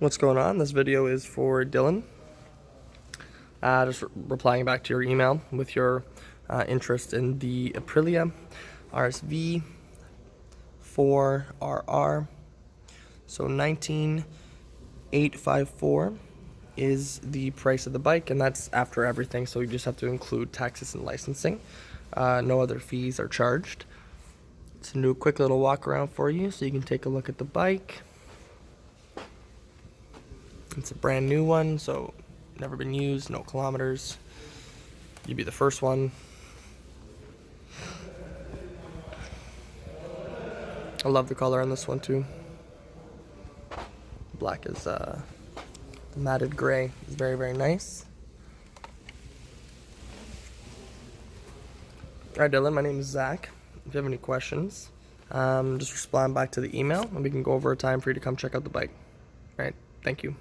What's going on? This video is for Dylan. Just replying back to your email with your interest in the Aprilia RSV4RR. So 19,854 is the price of the bike, and that's after everything. So you just have to include taxes and licensing. No other fees are charged. Let's do a quick little walk around for you so you can take a look at the bike. It's a brand new one, so never been used, no kilometers. You'd be the first one. I love the color on this one too. Black is matted gray. It's very, very nice. Alright, Dylan, my name is Zach. If you have any questions, just respond back to the email and we can go over a time for you to come check out the bike. Alright, thank you.